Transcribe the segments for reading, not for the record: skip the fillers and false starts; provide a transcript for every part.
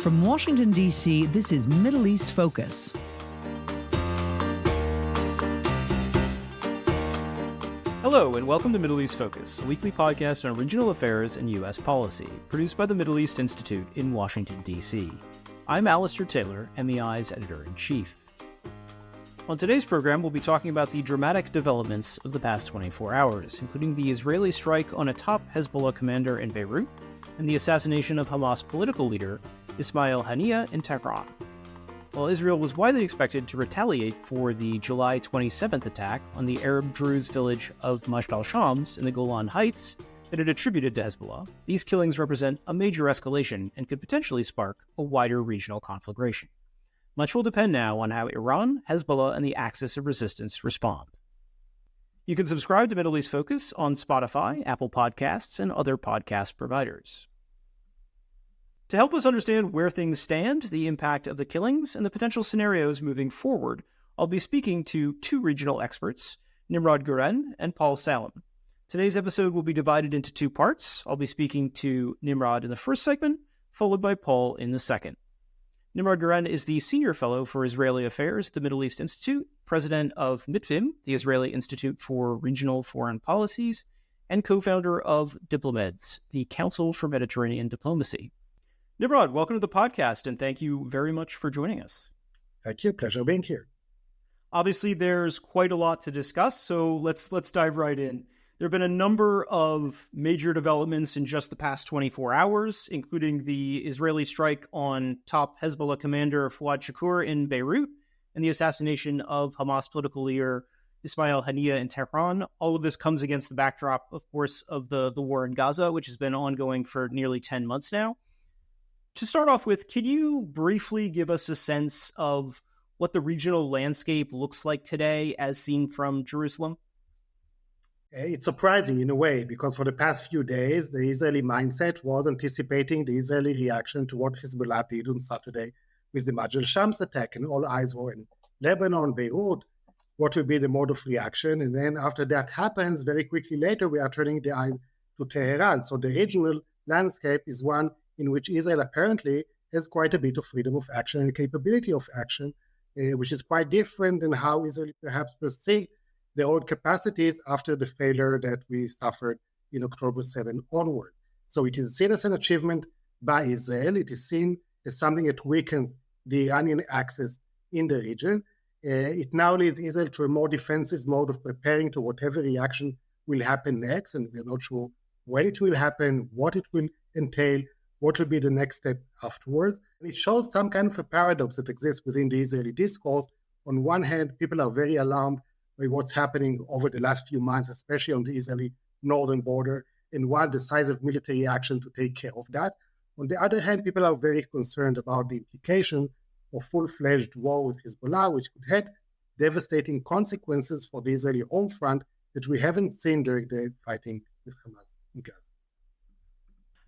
From Washington, D.C., this is Middle East Focus. Hello, and welcome to Middle East Focus, a weekly podcast on regional affairs and U.S. policy, produced by the Middle East Institute in Washington, D.C. I'm Alistair Taylor, MEI's editor-in-chief. On today's program, we'll be talking about the dramatic developments of the past 24 hours, including the Israeli strike on a top Hezbollah commander in Beirut and the assassination of Hamas political leader Ismail Haniyeh in Tehran. While Israel was widely expected to retaliate for the July 27th attack on the Arab Druze village of Masht al-Shams in the Golan Heights that it attributed to Hezbollah, these killings represent a major escalation and could potentially spark a wider regional conflagration. Much will depend now on how Iran, Hezbollah, and the Axis of Resistance respond. You can subscribe to Middle East Focus on Spotify, Apple Podcasts, and other podcast providers. To help us understand where things stand, the impact of the killings, and the potential scenarios moving forward, I'll be speaking to two regional experts, Nimrod Goren and Paul Salem. Today's episode will be divided into two parts. I'll be speaking to Nimrod in the first segment, followed by Paul in the second. Nimrod Goren is the Senior Fellow for Israeli Affairs at the Middle East Institute, President of MITVIM, the Israeli Institute for Regional Foreign Policies, and co-founder of Diplomeds, the Council for Mediterranean Diplomacy. Nimrod, welcome to the podcast, and thank you very much for joining us. Thank you. Pleasure being here. Obviously, there's quite a lot to discuss, so let's dive right in. There have been a number of major developments in just the past 24 hours, including the Israeli strike on top Hezbollah commander Fouad Shakur in Beirut and the assassination of Hamas political leader Ismail Haniyeh in Tehran. All of this comes against the backdrop, of course, of the war in Gaza, which has been ongoing for nearly 10 months now. To start off with, can you briefly give us a sense of what the regional landscape looks like today as seen from Jerusalem? It's surprising in a way, because for the past few days, the Israeli mindset was anticipating the Israeli reaction to what Hezbollah did on Saturday with the Masht al-Shams attack, and all eyes were in Lebanon, Beirut, what will be the mode of reaction. And then after that happens, very quickly later, we are turning the eye to Tehran. So the regional landscape is one in which Israel apparently has quite a bit of freedom of action and capability of action, which is quite different than how Israel perhaps perceived their own capacities after the failure that we suffered in October 7 onward. So it is seen as an achievement by Israel. It is seen as something that weakens the Iranian axis in the region. It now leads Israel to a more defensive mode of preparing to whatever reaction will happen next, and we're not sure when it will happen, what it will entail, what will be the next step afterwards. And it shows some kind of a paradox that exists within the Israeli discourse. On one hand, people are very alarmed by what's happening over the last few months, especially on the Israeli northern border, and want decisive military action to take care of that. On the other hand, people are very concerned about the implication of full-fledged war with Hezbollah, which could have devastating consequences for the Israeli home front that we haven't seen during the fighting with Hamas in Gaza.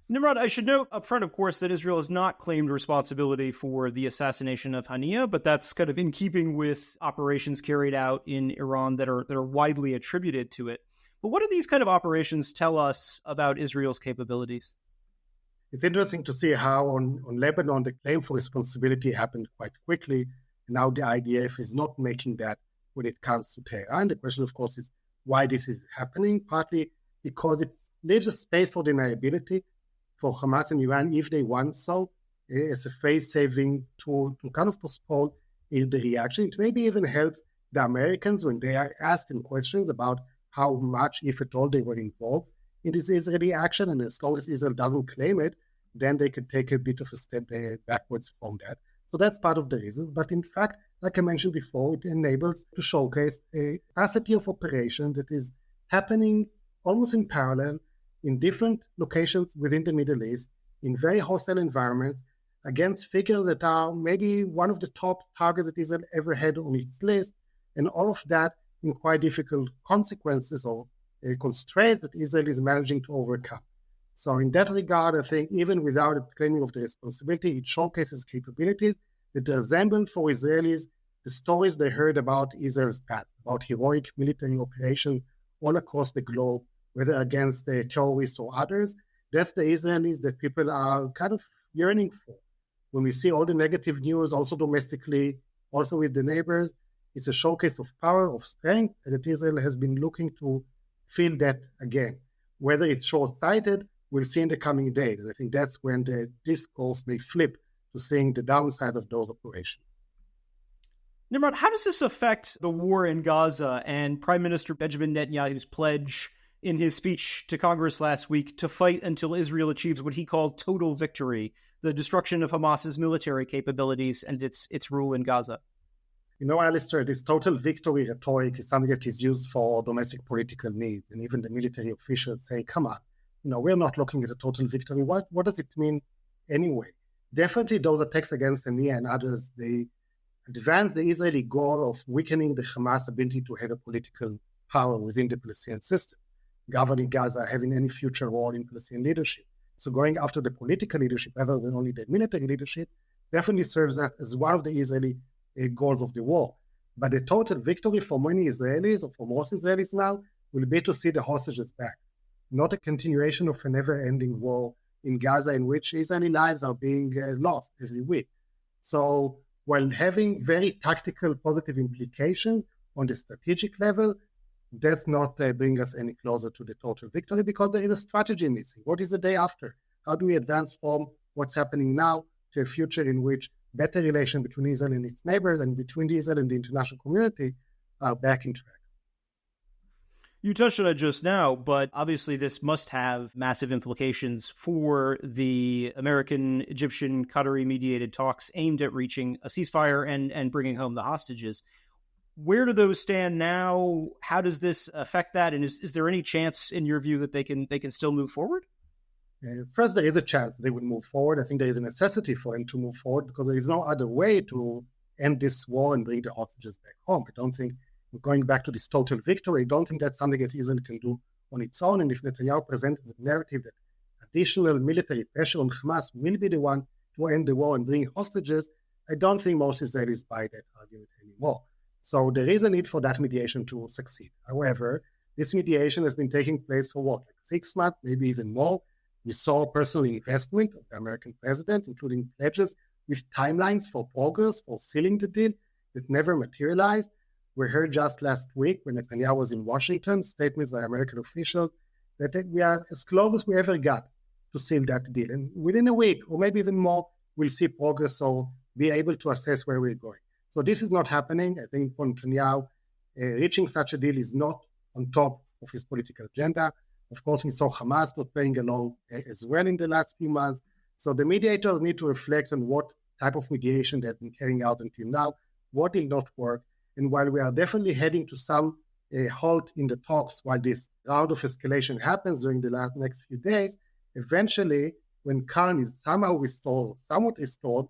Nimrod, I should note up front, of course, that Israel has not claimed responsibility for the assassination of Haniyeh, but that's kind of in keeping with operations carried out in Iran that are widely attributed to it. But what do these kind of operations tell us about Israel's capabilities? It's interesting to see how on Lebanon, the claim for responsibility happened quite quickly. Now the IDF is not making that when it comes to Tehran. The question, of course, is why this is happening, partly because it leaves a space for deniability for Hamas and Iran, if they want so, as a face-saving tool to kind of postpone the reaction. It maybe even helps the Americans when they are asked in questions about how much, if at all, they were involved in this Israeli action. And as long as Israel doesn't claim it, then they could take a bit of a step backwards from that. So that's part of the reason. But in fact, like I mentioned before, it enables to showcase a capacity of operation that is happening almost in parallel in different locations within the Middle East, in very hostile environments, against figures that are maybe one of the top targets that Israel ever had on its list, and all of that in quite difficult consequences or constraints that Israel is managing to overcome. So in that regard, I think even without a claiming of the responsibility, it showcases capabilities that resemble for Israelis the stories they heard about Israel's past, about heroic military operations all across the globe, whether against the terrorists or others. That's the Israelis that people are kind of yearning for. when we see all the negative news, also domestically, also with the neighbors, it's a showcase of power, of strength, and that Israel has been looking to fill that again. Whether it's short-sighted, we'll see in the coming days. And I think that's when the discourse may flip to seeing the downside of those operations. Nimrod, how does this affect the war in Gaza and Prime Minister Benjamin Netanyahu's pledge in his speech to Congress last week to fight until Israel achieves what he called total victory, the destruction of Hamas's military capabilities and its rule in Gaza? You know, Alistair, this total victory rhetoric is something that is used for domestic political needs. And even the military officials say, come on, we're not looking at a total victory. What does it mean anyway? Definitely those attacks against Haniyeh and others, they advance the Israeli goal of weakening the Hamas ability to have a political power within the Palestinian system, governing Gaza, having any future role in Palestinian leadership. So going after the political leadership rather than only the military leadership definitely serves that as one of the Israeli goals of the war. But the total victory for many Israelis, or for most Israelis now, will be to see the hostages back, not a continuation of a never-ending war in Gaza in which Israeli lives are being lost every week. So while having very tactical positive implications on the strategic level, that's not bring us any closer to the total victory because there is a strategy missing. What is the day after? How do we advance from what's happening now to a future in which better relations between Israel and its neighbors and between Israel and the international community are back in track? You touched on it just now, but obviously this must have massive implications for the American, Egyptian, Qatari-mediated talks aimed at reaching a ceasefire and bringing home the hostages. Where do those stand now? How does this affect that? And is there any chance, in your view, that they can still move forward? First, there is a chance they will move forward. I think there is a necessity for them to move forward because there is no other way to end this war and bring the hostages back home. I don't think, going back to this total victory, I don't think that's something that Israel can do on its own. And if Netanyahu presented the narrative that additional military pressure on Hamas will be the one to end the war and bring hostages, I don't think most Israelis buy that argument anymore. So there is a need for that mediation to succeed. However, this mediation has been taking place for what, like 6 months, maybe even more. We saw personal investment of the American president, including pledges with timelines for progress, for sealing the deal that never materialized. We heard just last week when Netanyahu was in Washington, statements by American officials that we are as close as we ever got to seal that deal. And within a week, or maybe even more, we'll see progress or be able to assess where we're going. So this is not happening. I think for Netanyahu, reaching such a deal is not on top of his political agenda. Of course, we saw Hamas not playing along as well in the last few months. So the mediators need to reflect on what type of mediation they've been carrying out until now, what did not work. And while we are definitely heading to some halt in the talks while this round of escalation happens during the next few days, eventually, when calm is somehow restored, or somewhat restored,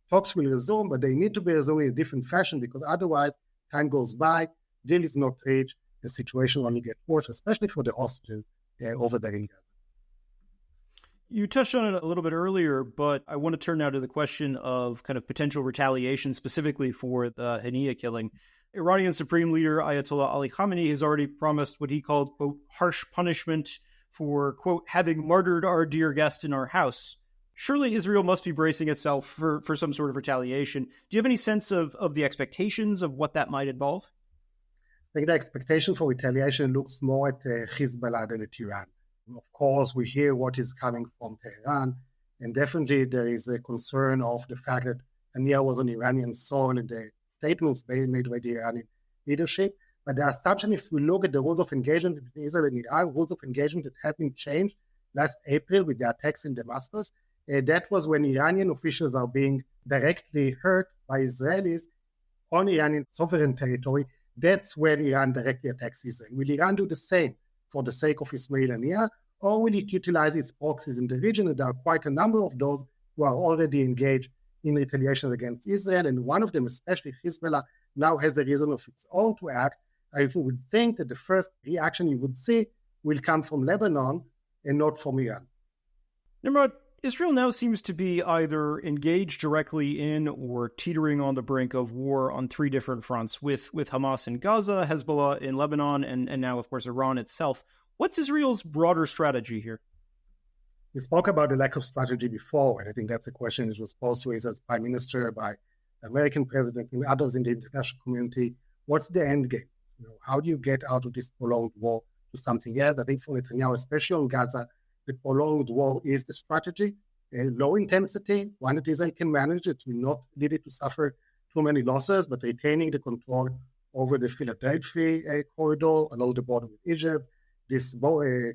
talks will resume, but they need to be resumed in a different fashion because otherwise time goes by, deal is not reached, the situation only gets worse, especially for the hostages over there in Gaza. You touched on it a little bit earlier, but I want to turn now to the question of kind of potential retaliation, specifically for the Haniyeh killing. Iranian Supreme Leader Ayatollah Ali Khamenei has already promised what he called, quote, harsh punishment for, quote, having martyred our dear guest in our house. Surely Israel must be bracing itself for some sort of retaliation. Do you have any sense of the expectations of what that might involve? I think the expectation for retaliation looks more at Hezbollah than at Iran. Of course, we hear what is coming from Tehran, and definitely there is a concern of the fact that Haniyeh was on Iranian soil and the statements made by the Iranian leadership. But the assumption, if we look at the rules of engagement between Israel and Iran, rules of engagement that have been changed last April with the attacks in Damascus, that was when Iranian officials are being directly hurt by Israelis on Iranian sovereign territory. That's when Iran directly attacks Israel. Will Iran do the same for the sake of Ismail Haniyeh, or will it utilize its proxies in the region? And there are quite a number of those who are already engaged in retaliation against Israel, and one of them, especially Hezbollah, now has a reason of its own to act. I would think that the first reaction you would see will come from Lebanon and not from Iran. Nimrod, Israel now seems to be either engaged directly in or teetering on the brink of war on 3 different fronts, with Hamas in Gaza, Hezbollah in Lebanon, and now, of course, Iran itself. What's Israel's broader strategy here? We spoke about the lack of strategy before, and I think that's a question that was posed to Israel's prime minister by the American president and others in the international community. What's the end game? How do you get out of this prolonged war to something else? I think for Netanyahu, especially on Gaza, the prolonged war is the strategy. Low intensity, one that Israel can manage. It will not lead it to suffer too many losses, but retaining the control over the Philadelphia corridor along the border with Egypt, this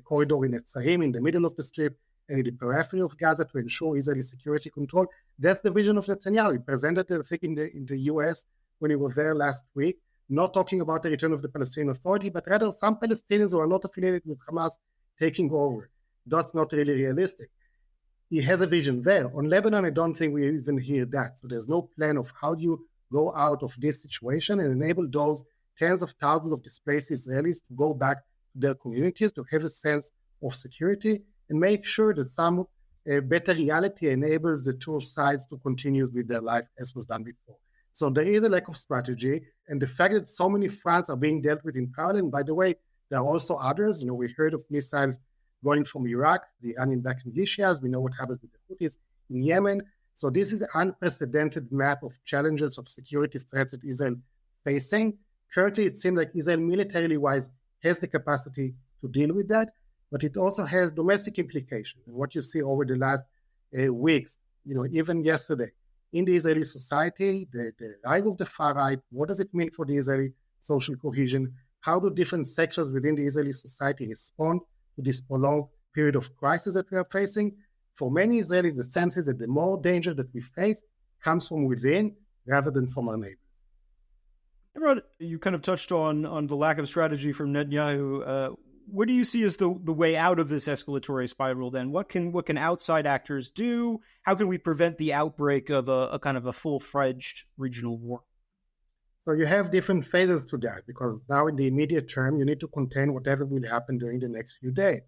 corridor in Netzarim in the middle of the strip, and in the periphery of Gaza to ensure Israeli security control. That's the vision of Netanyahu. He presented it, I think, in the U.S. when he was there last week, not talking about the return of the Palestinian Authority, but rather some Palestinians who are not affiliated with Hamas taking over. That's not really realistic. He has a vision there. On Lebanon, I don't think we even hear that. So there's no plan of how do you go out of this situation and enable those tens of thousands of displaced Israelis to go back to their communities, to have a sense of security, and make sure that some better reality enables the two sides to continue with their life as was done before. So there is a lack of strategy, and the fact that so many fronts are being dealt with in parallel. And by the way, there are also others. We heard of missiles going from Iraq, the Iranian-backed militias. We know what happens with the Houthis in Yemen. So this is an unprecedented map of challenges of security threats that Israel facing. Currently, it seems like Israel militarily-wise has the capacity to deal with that, but it also has domestic implications. And what you see over the last weeks, even yesterday, in the Israeli society, the rise of the far right, what does it mean for the Israeli social cohesion? How do different sectors within the Israeli society respond to this prolonged period of crisis that we are facing? For many Israelis, the sense is that the more danger that we face comes from within rather than from our neighbors. Nimrod, you kind of touched on the lack of strategy from Netanyahu. What do you see as the way out of this escalatory spiral then? What can outside actors do? How can we prevent the outbreak of a kind of a full-fledged regional war? So you have different phases to that, because now in the immediate term, you need to contain whatever will happen during the next few days.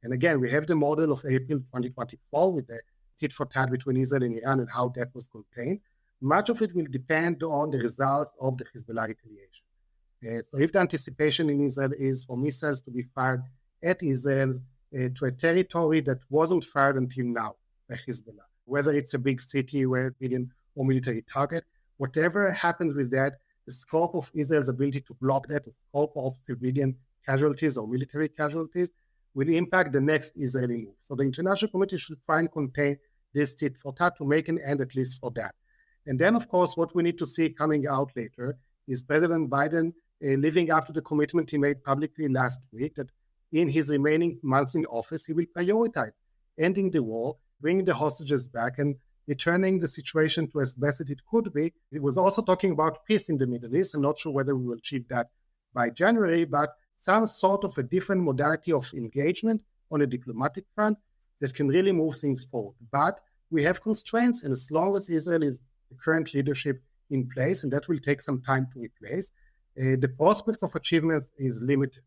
And again, we have the model of April 2024 with the tit-for-tat between Israel and Iran and how that was contained. Much of it will depend on the results of the Hezbollah retaliation. So if the anticipation in Israel is for missiles to be fired at Israel to a territory that wasn't fired until now by Hezbollah, whether it's a big city or military target, whatever happens with that, the scope of Israel's ability to block that, the scope of civilian casualties or military casualties, will impact the next Israeli move. So the international community should try and contain this tit-for-tat to make an end at least for that. And then, of course, what we need to see coming out later is President Biden living up to the commitment he made publicly last week that in his remaining months in office, he will prioritize ending the war, bringing the hostages back, and returning the situation to as best as it could be. He was also talking about peace in the Middle East. I'm not sure whether we will achieve that by January, but some sort of a different modality of engagement on a diplomatic front that can really move things forward. But we have constraints, and as long as Israel is the current leadership in place, and that will take some time to replace, the prospects of achievements is limited.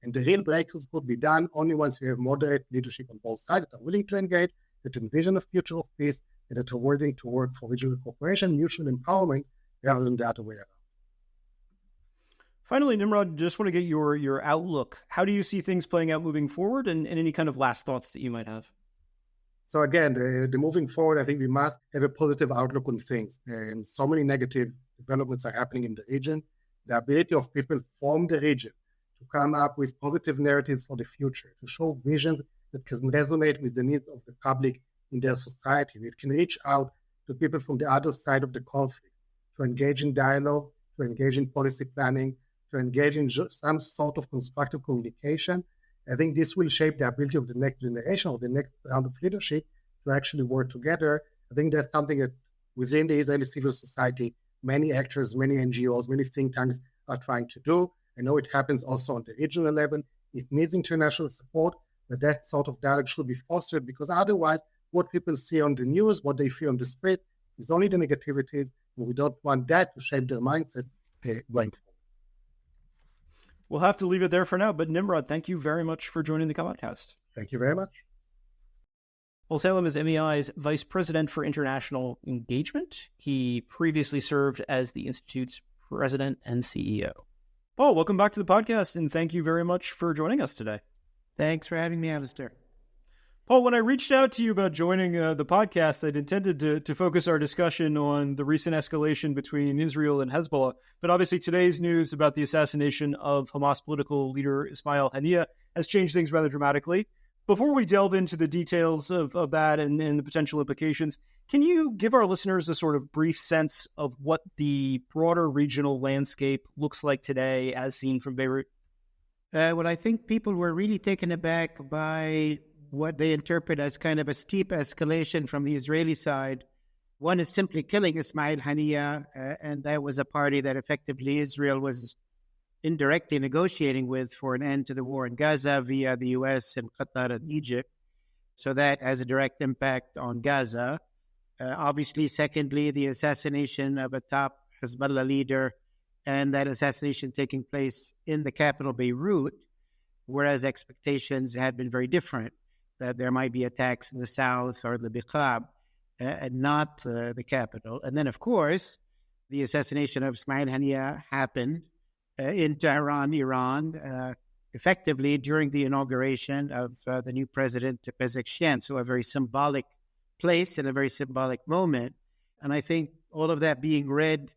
And the real breakthroughs could be done only once you have moderate leadership on both sides that are willing to engage, that envision a future of peace, and that are willing to work for regional cooperation, mutual empowerment, rather than the other way around. Finally, Nimrod, just want to get your outlook. How do you see things playing out moving forward, and any kind of last thoughts that you might have? So again, the moving forward, I think we must have a positive outlook on things. And so many negative developments are happening in the region. The ability of people from the region to come up with positive narratives for the future, to show visions that can resonate with the needs of the public in their society. It can reach out to people from the other side of the conflict, to engage in dialogue, to engage in policy planning, to engage in some sort of constructive communication. I think this will shape the ability of the next generation or the next round of leadership to actually work together. I think that's something that within the Israeli civil society, many actors, many NGOs, many think tanks are trying to do. I know it happens also on the regional level. It needs international support, but that sort of dialogue should be fostered, because otherwise what people see on the news, what they feel on the street, is only the negativities, and we don't want that to shape their mindset going forward. We'll have to leave it there for now, but Nimrod, thank you very much for joining the podcast. Thank you very much. Paul Salem is MEI's Vice President for International Engagement. He previously served as the Institute's President and CEO. Paul, welcome back to the podcast, and thank you very much for joining us today. Thanks for having me, Alistair. Paul, when I reached out to you about joining the podcast, I'd intended to focus our discussion on the recent escalation between Israel and Hezbollah. But obviously today's news about the assassination of Hamas political leader Ismail Haniyeh has changed things rather dramatically. Before we delve into the details of that and the potential implications, can you give our listeners a sort of brief sense of what the broader regional landscape looks like today as seen from Beirut? Well, I think people were really taken aback by what they interpret as kind of a steep escalation from the Israeli side. One is simply killing Ismail Haniyeh, and that was a party that effectively Israel was indirectly negotiating with for an end to the war in Gaza via the U.S. and Qatar and Egypt. So that has a direct impact on Gaza. Obviously, secondly, the assassination of a top Hezbollah leader, and that assassination taking place in the capital, Beirut, whereas expectations had been very different, that there might be attacks in the south or the Biqab, and not the capital. And then, of course, the assassination of Ismail Haniyeh happened in Tehran, Iran, effectively during the inauguration of the new president, Pezeshkian. So a very symbolic place and a very symbolic moment. And I think all of that being read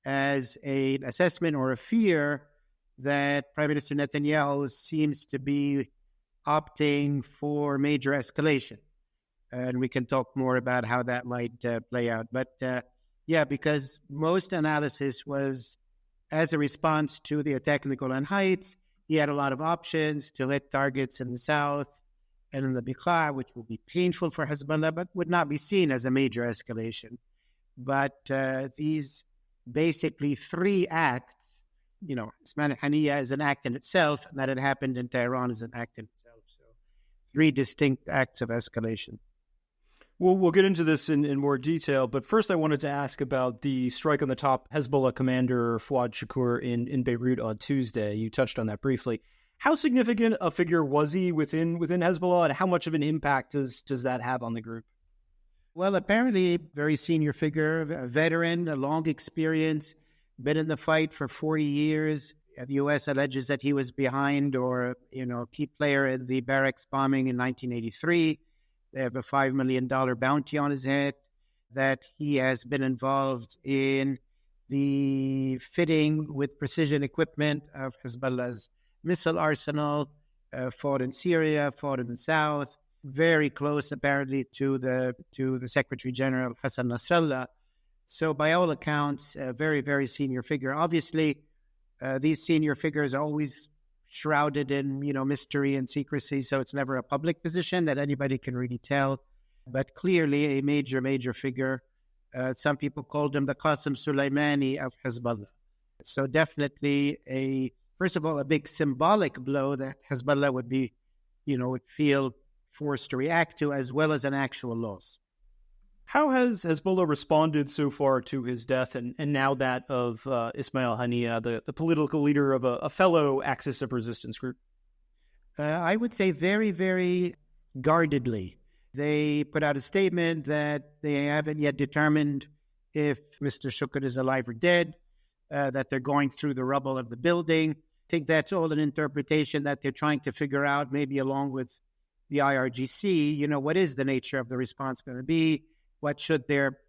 as an assessment or a fear that Prime Minister Netanyahu seems to be opting for major escalation. And we can talk more about how that might play out. But because most analysis was as a response to the attack in the Golan Heights, he had a lot of options to hit targets in the south and in the Biqaa, which will be painful for Hezbollah, but would not be seen as a major escalation. But these basically three acts, Ismail Haniyeh is an act in itself, and that it happened in Tehran is an act in itself. So three distinct acts of escalation. Well, we'll get into this in more detail, but first I wanted to ask about the strike on the top Hezbollah commander Fouad Shakur in Beirut on Tuesday. You touched on that briefly. How significant a figure was he within Hezbollah, and how much of an impact does that have on the group? Well, apparently very senior figure, a veteran, a long experience, been in the fight for 40 years. The U.S. alleges that he was behind or, a key player in the barracks bombing in 1983. They have a $5 million bounty on his head, that he has been involved in the fitting with precision equipment of Hezbollah's missile arsenal, fought in Syria, fought in the south, very close apparently to the Secretary General Hassan Nasrallah. So by all accounts, a very, very senior figure. Obviously, these senior figures are always shrouded in, mystery and secrecy, so it's never a public position that anybody can really tell. But clearly a major, major figure. Some people called him the Qasem Soleimani of Hezbollah. So definitely first of all, a big symbolic blow that Hezbollah would feel forced to react to, as well as an actual loss. How has Hezbollah responded so far to his death and now that of Ismail Haniyeh, the political leader of a fellow Axis of Resistance group? I would say very, very guardedly. They put out a statement that they haven't yet determined if Mr. Shukr is alive or dead, that they're going through the rubble of the building. I think that's all an interpretation that they're trying to figure out, maybe along with the IRGC, what is the nature of the response going to be? What should their,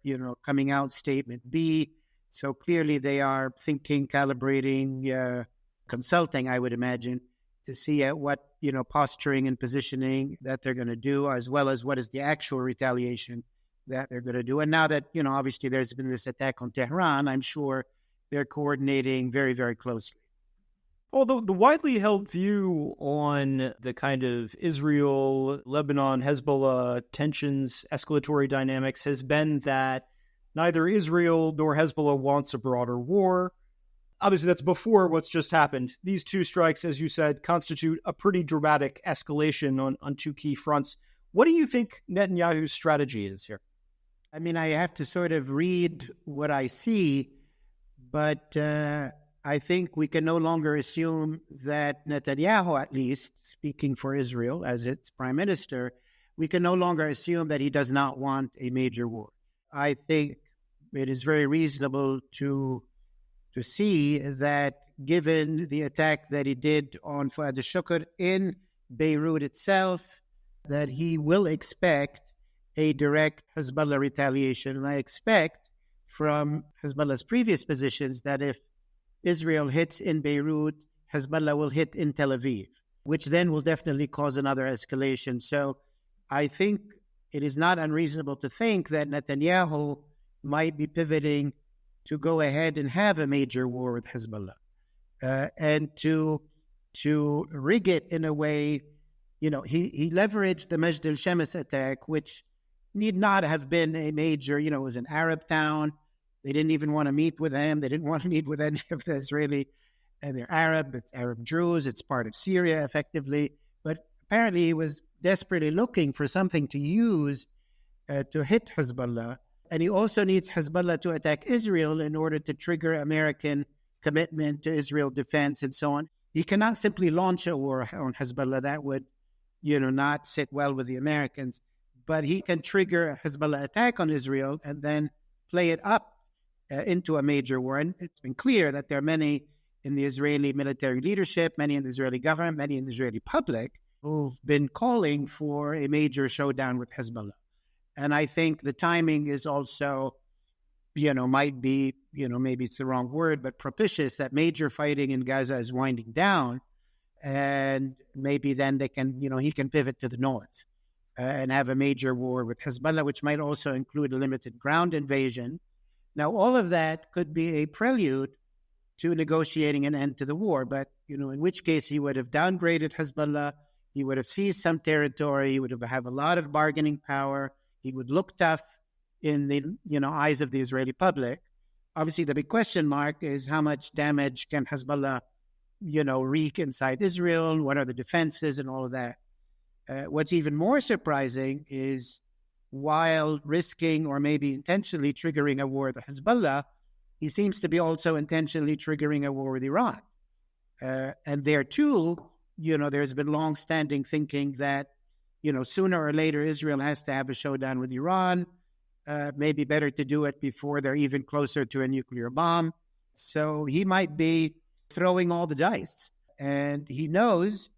coming out statement be? So clearly they are thinking, calibrating, consulting, I would imagine, to see at what, posturing and positioning that they're going to do, as well as what is the actual retaliation that they're going to do. And now that, obviously there's been this attack on Tehran, I'm sure they're coordinating very, very closely. Although the widely held view on the kind of Israel, Lebanon, Hezbollah tensions, escalatory dynamics has been that neither Israel nor Hezbollah wants a broader war. Obviously, that's before what's just happened. These two strikes, as you said, constitute a pretty dramatic escalation on two key fronts. What do you think Netanyahu's strategy is here? I mean, I have to sort of read what I see, but I think we can no longer assume that Netanyahu, at least speaking for Israel as its prime minister, we can no longer assume that he does not want a major war. I think it is very reasonable to see that given the attack that he did on Fouad Shukr in Beirut itself, that he will expect a direct Hezbollah retaliation. And I expect from Hezbollah's previous positions that if Israel hits in Beirut, Hezbollah will hit in Tel Aviv, which then will definitely cause another escalation. So I think it is not unreasonable to think that Netanyahu might be pivoting to go ahead and have a major war with Hezbollah and to rig it in a way. He leveraged the Majd al-Shams attack, which need not have been a major, it was an Arab town. They didn't even want to meet with him. They didn't want to meet with any of the Israeli, and they're Arab, it's Arab Druze, it's part of Syria effectively. But apparently he was desperately looking for something to use to hit Hezbollah. And he also needs Hezbollah to attack Israel in order to trigger American commitment to Israel defense and so on. He cannot simply launch a war on Hezbollah. That would, not sit well with the Americans. But he can trigger a Hezbollah attack on Israel and then play it up into a major war. And it's been clear that there are many in the Israeli military leadership, many in the Israeli government, many in the Israeli public who've been calling for a major showdown with Hezbollah. And I think the timing is also, might be, maybe it's the wrong word, but propitious that major fighting in Gaza is winding down. And maybe then they can, he can pivot to the north and have a major war with Hezbollah, which might also include a limited ground invasion. Now, all of that could be a prelude to negotiating an end to the war. But, in which case he would have downgraded Hezbollah. He would have seized some territory. He would have a lot of bargaining power. He would look tough in the, eyes of the Israeli public. Obviously, the big question mark is how much damage can Hezbollah, wreak inside Israel? What are the defenses and all of that? What's even more surprising is while risking or maybe intentionally triggering a war with Hezbollah, he seems to be also intentionally triggering a war with Iran. And there too, there's been long-standing thinking that, sooner or later Israel has to have a showdown with Iran. Maybe better to do it before they're even closer to a nuclear bomb. So he might be throwing all the dice. And he knows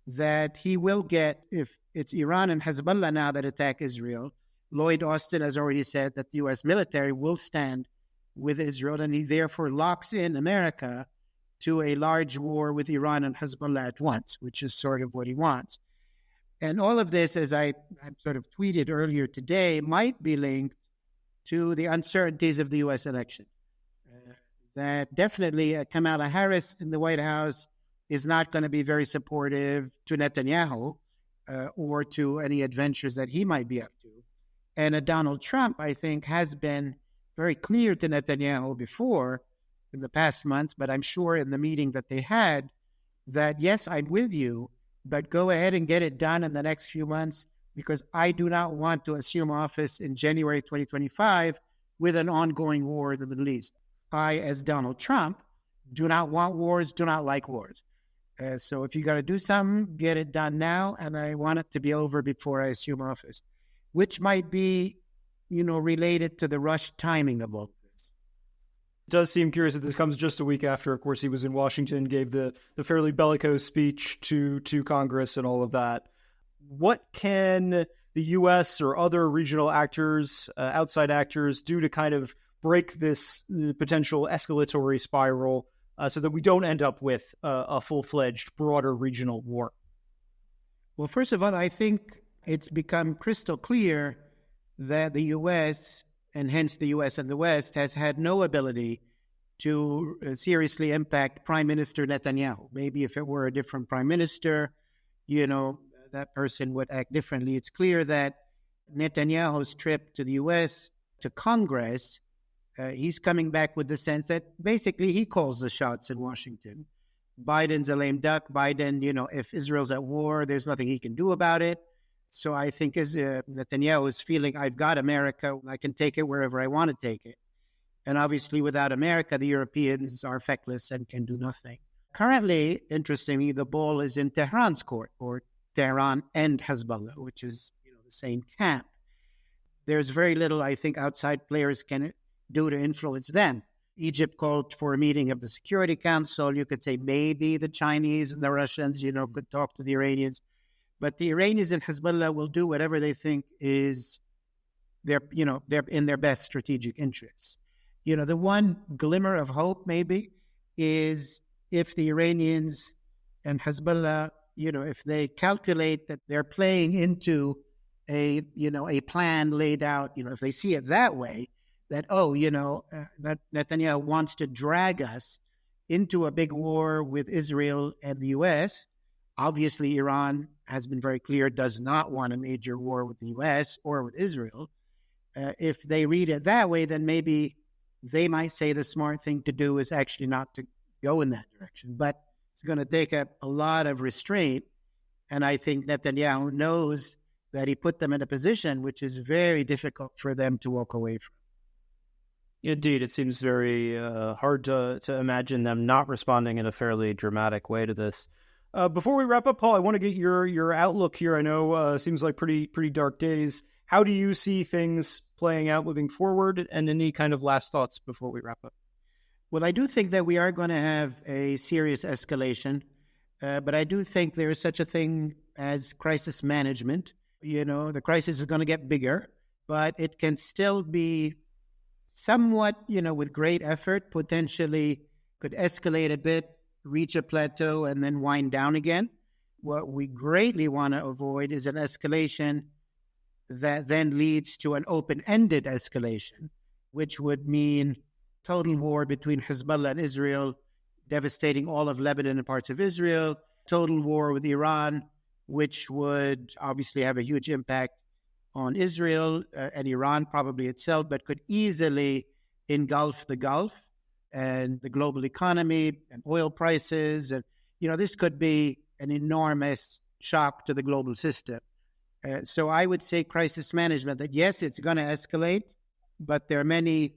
that he will get, if it's Iran and Hezbollah now that attack Israel, Lloyd Austin has already said that the U.S. military will stand with Israel, and he therefore locks in America to a large war with Iran and Hezbollah at once, which is sort of what he wants. And all of this, as I sort of tweeted earlier today, might be linked to the uncertainties of the U.S. election. That definitely Kamala Harris in the White House is not going to be very supportive to Netanyahu or to any adventures that he might be up to. And Donald Trump, I think, has been very clear to Netanyahu before in the past months, but I'm sure in the meeting that they had, that yes, I'm with you, but go ahead and get it done in the next few months, because I do not want to assume office in January 2025 with an ongoing war in the Middle East. I, as Donald Trump, do not want wars, do not like wars. So if you got to do something, get it done now, and I want it to be over before I assume office, which might be, related to the rushed timing of all this. It does seem curious that this comes just a week after, of course, he was in Washington, gave the fairly bellicose speech to Congress and all of that. What can the U.S. or other regional actors, outside actors, do to kind of break this potential escalatory spiral so that we don't end up with a full-fledged, broader regional war? Well, first of all, I think it's become crystal clear that the U.S., and hence the U.S. and the West, has had no ability to seriously impact Prime Minister Netanyahu. Maybe if it were a different prime minister, that person would act differently. It's clear that Netanyahu's trip to the U.S., to Congress, he's coming back with the sense that basically he calls the shots in Washington. Biden's a lame duck. Biden, if Israel's at war, there's nothing he can do about it. So I think as Netanyahu is feeling, I've got America, I can take it wherever I want to take it. And obviously without America, the Europeans are feckless and can do nothing. Currently, interestingly, the ball is in Tehran's court, or Tehran and Hezbollah, which is the same camp. There's very little, I think, outside players can do to influence them. Egypt called for a meeting of the Security Council. You could say maybe the Chinese and the Russians, could talk to the Iranians. But the Iranians and Hezbollah will do whatever they think is they're in their best strategic interests. The one glimmer of hope maybe is if the Iranians and Hezbollah, if they calculate that they're playing into a plan laid out, if they see it that way, that, that Netanyahu wants to drag us into a big war with Israel and the U.S. Obviously, Iran has been very clear, does not want a major war with the U.S. or with Israel. If they read it that way, then maybe they might say the smart thing to do is actually not to go in that direction. But it's going to take a lot of restraint. And I think Netanyahu knows that he put them in a position which is very difficult for them to walk away from. Indeed, it seems very hard to imagine them not responding in a fairly dramatic way to this. Before we wrap up, Paul, I want to get your outlook here. I know seems like pretty dark days. How do you see things playing out moving forward, and any kind of last thoughts before we wrap up? Well, I do think that we are going to have a serious escalation, but I do think there is such a thing as crisis management. The crisis is going to get bigger, but it can still be somewhat, with great effort, potentially could escalate a bit, reach a plateau, and then wind down again. What we greatly want to avoid is an escalation that then leads to an open-ended escalation, which would mean total war between Hezbollah and Israel, devastating all of Lebanon and parts of Israel, total war with Iran, which would obviously have a huge impact on Israel and Iran probably itself, but could easily engulf the Gulf and the global economy and oil prices. And, this could be an enormous shock to the global system. So I would say crisis management, that yes, it's going to escalate, but there are many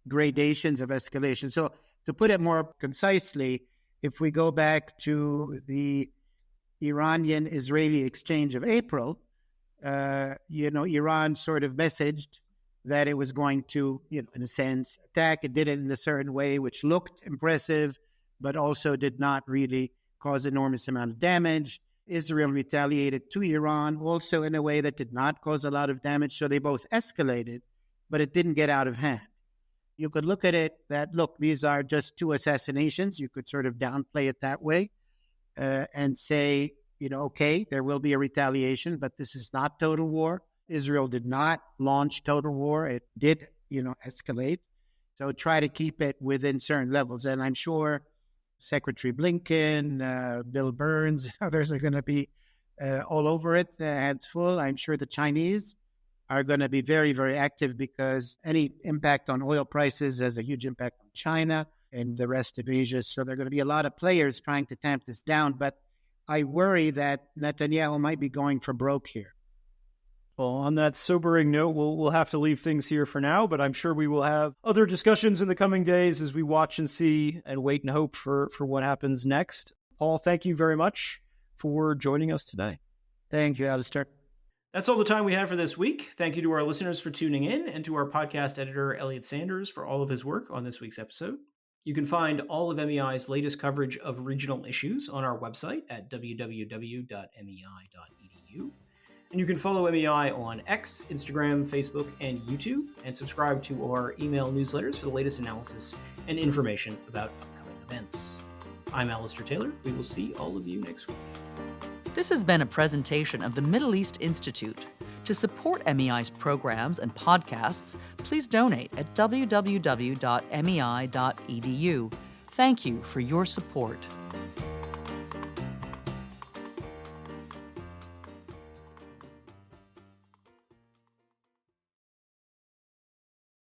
gradations of escalation. So to put it more concisely, if we go back to the Iranian-Israeli exchange of April, Iran sort of messaged that it was going to, in a sense, attack. It did it in a certain way, which looked impressive, but also did not really cause enormous amount of damage. Israel retaliated to Iran also in a way that did not cause a lot of damage. So they both escalated, but it didn't get out of hand. You could look at it that, look, these are just two assassinations. You could sort of downplay it that way and say, okay, there will be a retaliation, but this is not total war. Israel did not launch total war. It did, escalate. So try to keep it within certain levels. And I'm sure Secretary Blinken, Bill Burns, others are going to be all over it, hands full. I'm sure the Chinese are going to be very, very active because any impact on oil prices has a huge impact on China and the rest of Asia. So there are going to be a lot of players trying to tamp this down. But I worry that Netanyahu might be going for broke here. Well, on that sobering note, we'll have to leave things here for now, but I'm sure we will have other discussions in the coming days as we watch and see and wait and hope for what happens next. Paul, thank you very much for joining us today. Thank you, Alistair. That's all the time we have for this week. Thank you to our listeners for tuning in, and to our podcast editor, Elliot Sanders, for all of his work on this week's episode. You can find all of MEI's latest coverage of regional issues on our website at www.mei.edu. And you can follow MEI on X, Instagram, Facebook, and YouTube, and subscribe to our email newsletters for the latest analysis and information about upcoming events. I'm Alistair Taylor. We will see all of you next week. This has been a presentation of the Middle East Institute. To support MEI's programs and podcasts, please donate at www.mei.edu. Thank you for your support.